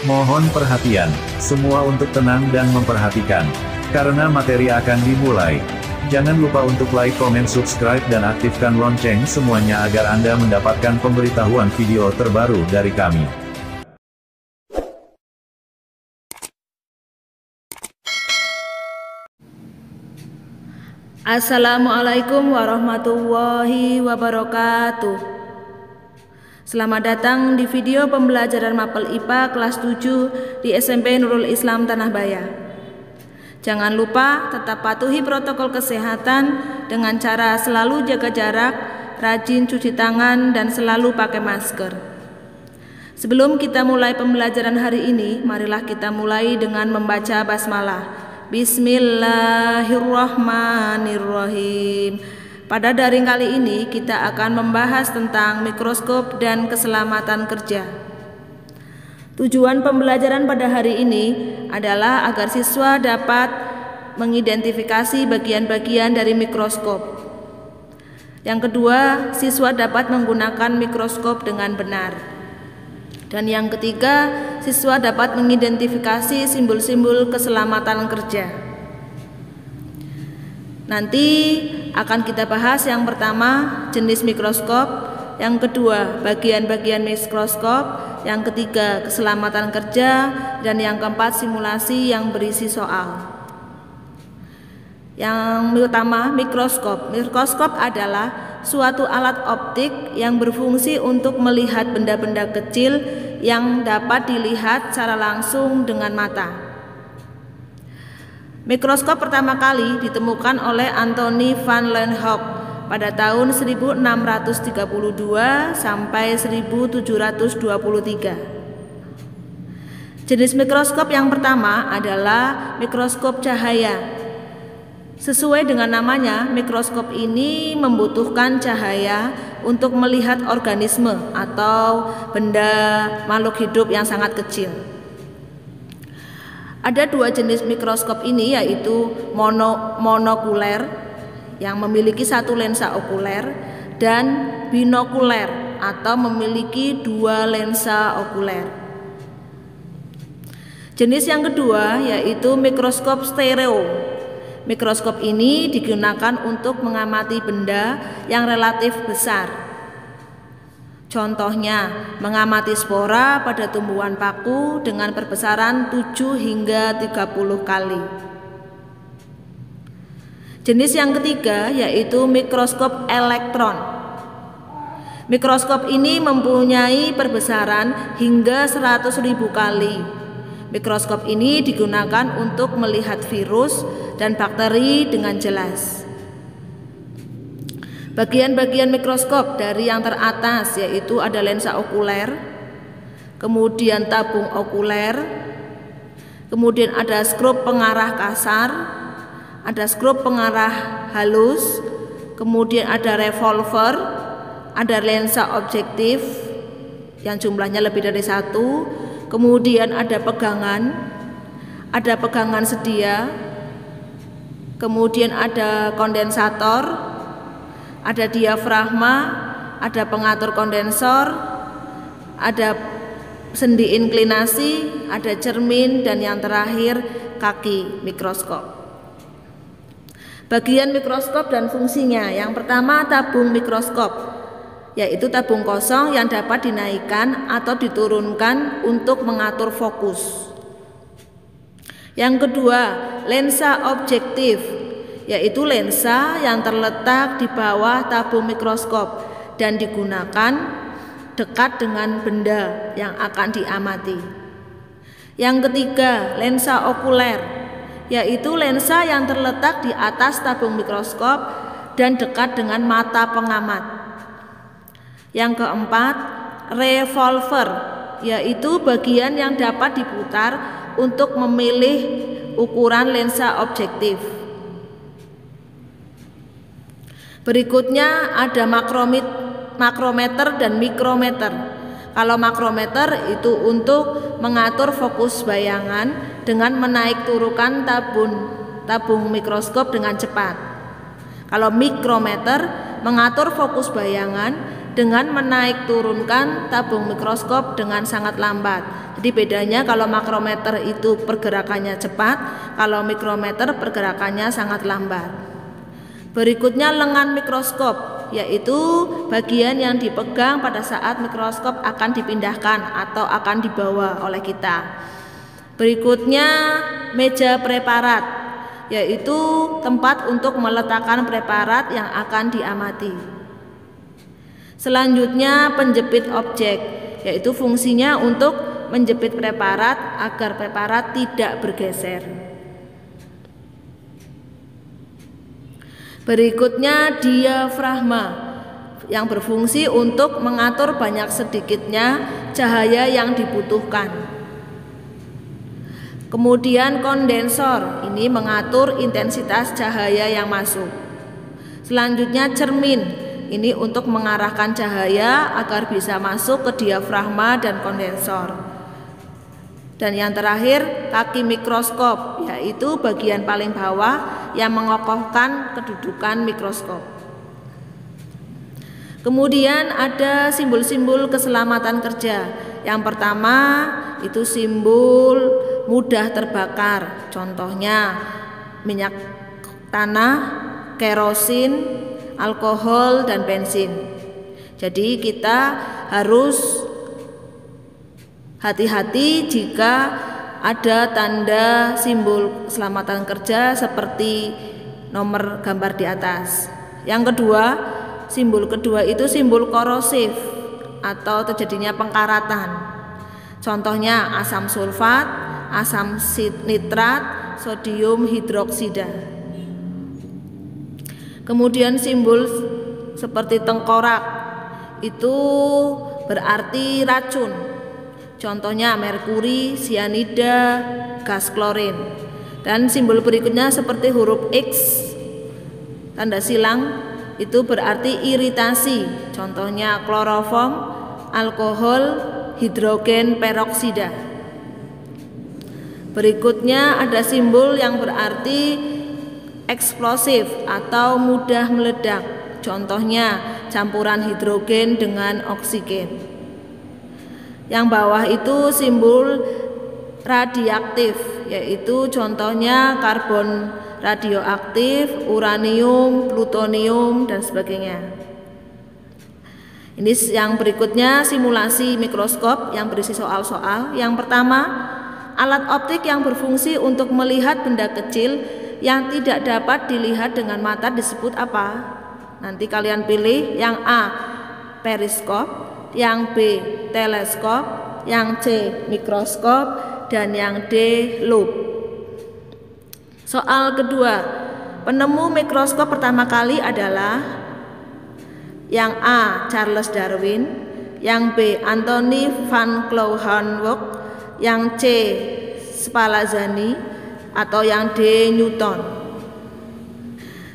Mohon perhatian, semua untuk tenang dan memperhatikan. Karena materi akan dimulai. Jangan lupa untuk like, komen, subscribe, dan aktifkan lonceng semuanya agar Anda mendapatkan pemberitahuan video terbaru dari kami. Assalamualaikum warahmatullahi wabarakatuh. Selamat datang di video pembelajaran Mapel IPA kelas 7 di SMP Nurul Islam Tanahbaya. Jangan lupa tetap patuhi protokol kesehatan dengan cara selalu jaga jarak, rajin cuci tangan, dan selalu pakai masker. Sebelum kita mulai pembelajaran hari ini, marilah kita mulai dengan membaca basmalah. Bismillahirrahmanirrahim. Pada daring kali ini kita akan membahas tentang mikroskop dan keselamatan kerja. Tujuan pembelajaran pada hari ini adalah agar siswa dapat mengidentifikasi bagian-bagian dari mikroskop. Yang kedua, siswa dapat menggunakan mikroskop dengan benar. Dan yang ketiga, siswa dapat mengidentifikasi simbol-simbol keselamatan kerja. Nanti akan kita bahas yang pertama jenis mikroskop, yang kedua bagian-bagian mikroskop, yang ketiga keselamatan kerja, dan yang keempat simulasi yang berisi soal. Yang pertama, mikroskop. Mikroskop adalah suatu alat optik yang berfungsi untuk melihat benda-benda kecil yang dapat dilihat secara langsung dengan mata. Mikroskop pertama kali ditemukan oleh Anthony van Leeuwenhoek pada tahun 1632 sampai 1723. Jenis mikroskop yang pertama adalah mikroskop cahaya. Sesuai dengan namanya, mikroskop ini membutuhkan cahaya untuk melihat organisme atau benda makhluk hidup yang sangat kecil. Ada dua jenis mikroskop ini, yaitu monokuler yang memiliki satu lensa okuler dan binokuler atau memiliki dua lensa okuler. Jenis yang kedua yaitu mikroskop stereo. Mikroskop ini digunakan untuk mengamati benda yang relatif besar. Contohnya, mengamati spora pada tumbuhan paku dengan perbesaran 7 hingga 30 kali. Jenis yang ketiga yaitu mikroskop elektron. Mikroskop ini mempunyai perbesaran hingga 100.000 kali. Mikroskop ini digunakan untuk melihat virus dan bakteri dengan jelas. Bagian-bagian mikroskop dari yang teratas yaitu ada lensa okuler, kemudian tabung okuler, kemudian ada skrup pengarah kasar, ada skrup pengarah halus, kemudian ada revolver, ada lensa objektif yang jumlahnya lebih dari satu, kemudian ada pegangan sedia, kemudian ada kondensator, ada diafragma, ada pengatur kondensor, ada sendi inklinasi, ada cermin, dan yang terakhir kaki mikroskop. Bagian mikroskop dan fungsinya. Yang pertama, tabung mikroskop, yaitu tabung kosong yang dapat dinaikkan atau diturunkan untuk mengatur fokus. Yang kedua, lensa objektif, yaitu lensa yang terletak di bawah tabung mikroskop dan digunakan dekat dengan benda yang akan diamati. Yang ketiga, lensa okuler, yaitu lensa yang terletak di atas tabung mikroskop dan dekat dengan mata pengamat. Yang keempat, revolver, yaitu bagian yang dapat diputar untuk memilih ukuran lensa objektif. Berikutnya ada makrometer dan mikrometer. Kalau makrometer itu untuk mengatur fokus bayangan dengan menaik turunkan tabung mikroskop dengan cepat. Kalau mikrometer mengatur fokus bayangan dengan menaik turunkan tabung mikroskop dengan sangat lambat. Jadi bedanya kalau makrometer itu pergerakannya cepat, kalau mikrometer pergerakannya sangat lambat. Berikutnya lengan mikroskop, yaitu bagian yang dipegang pada saat mikroskop akan dipindahkan atau akan dibawa oleh kita. Berikutnya meja preparat, yaitu tempat untuk meletakkan preparat yang akan diamati. Selanjutnya penjepit objek, yaitu fungsinya untuk menjepit preparat agar preparat tidak bergeser. Berikutnya diafragma yang berfungsi untuk mengatur banyak sedikitnya cahaya yang dibutuhkan. Kemudian kondensor, ini mengatur intensitas cahaya yang masuk. Selanjutnya cermin, ini untuk mengarahkan cahaya agar bisa masuk ke diafragma dan kondensor. Dan yang terakhir kaki mikroskop, yaitu bagian paling bawah yang mengokohkan kedudukan mikroskop. Kemudian ada simbol-simbol keselamatan kerja. Yang pertama itu simbol mudah terbakar, contohnya minyak tanah, kerosin, alkohol, dan bensin. Jadi kita harus hati-hati jika ada tanda simbol keselamatan kerja seperti nomor gambar di atas. Yang kedua, simbol kedua itu simbol korosif atau terjadinya pengkaratan. Contohnya asam sulfat, asam nitrat, sodium hidroksida. Kemudian simbol seperti tengkorak itu berarti racun. Contohnya merkuri, sianida, gas klorin. Dan simbol berikutnya seperti huruf X, tanda silang, itu berarti iritasi. Contohnya kloroform, alkohol, hidrogen peroksida. Berikutnya ada simbol yang berarti eksplosif atau mudah meledak. Contohnya campuran hidrogen dengan oksigen. Yang bawah itu simbol radioaktif, yaitu contohnya karbon radioaktif, uranium, plutonium, dan sebagainya. Ini yang berikutnya simulasi mikroskop yang berisi soal-soal. Yang pertama, alat optik yang berfungsi untuk melihat benda kecil yang tidak dapat dilihat dengan mata disebut apa? Nanti kalian pilih. Yang A, periskop, yang B, teleskop, yang C, mikroskop, dan yang D, lup. Soal kedua, penemu mikroskop pertama kali adalah yang A, Charles Darwin, yang B, Anthony van Leeuwenhoek, yang C, Spallanzani, atau yang D, Newton.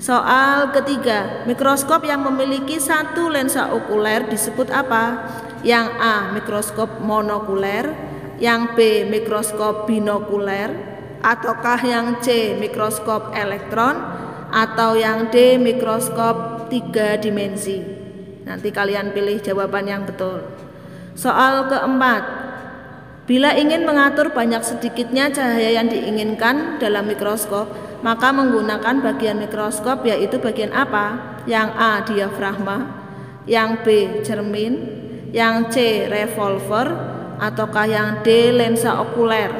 Soal ketiga, mikroskop yang memiliki satu lensa okuler disebut apa? Yang A, mikroskop monokuler, yang B, mikroskop binokuler, ataukah yang C, mikroskop elektron, atau yang D, mikroskop 3 dimensi. Nanti kalian pilih jawaban yang betul. Soal keempat, bila ingin mengatur banyak sedikitnya cahaya yang diinginkan dalam mikroskop, maka menggunakan bagian mikroskop, yaitu bagian apa? Yang A, diafragma, yang B, cermin, yang C, revolver, ataukah yang D, lensa okuler.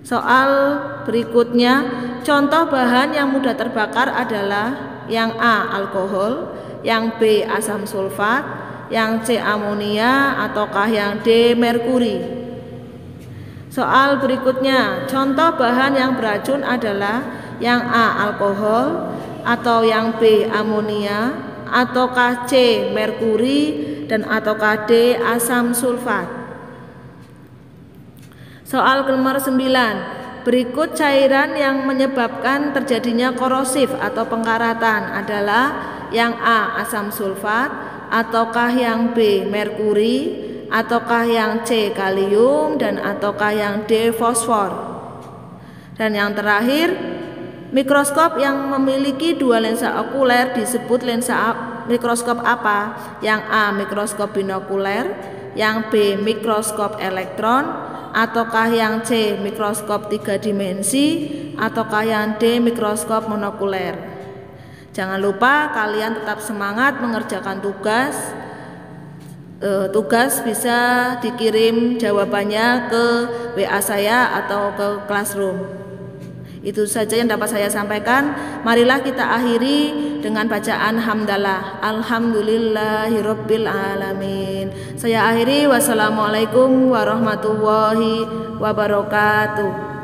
Soal berikutnya, contoh bahan yang mudah terbakar adalah yang A, alkohol, yang B, asam sulfat, yang C, amonia, ataukah yang D, merkuri. Soal berikutnya, contoh bahan yang beracun adalah yang A, alkohol, atau yang B, amonia, ataukah C, merkuri, dan ataukah D, asam sulfat. Soal nomor 9, berikut cairan yang menyebabkan terjadinya korosif atau pengkaratan adalah yang A, asam sulfat, ataukah yang B, merkuri, ataukah yang C, kalium, dan ataukah yang D, fosfor. Dan yang terakhir, mikroskop yang memiliki dua lensa okuler disebut lensa mikroskop apa? Yang A, mikroskop binokuler, yang B mikroskop elektron, ataukah yang C mikroskop 3 dimensi, ataukah yang D mikroskop monokuler. Jangan lupa kalian tetap semangat mengerjakan tugas. Tugas bisa dikirim jawabannya ke WA saya atau ke Classroom. Itu saja yang dapat saya sampaikan. Marilah kita akhiri dengan bacaan hamdalah. Alhamdulillahirabbil alamin. Saya akhiri. Wassalamualaikum warahmatullahi wabarakatuh.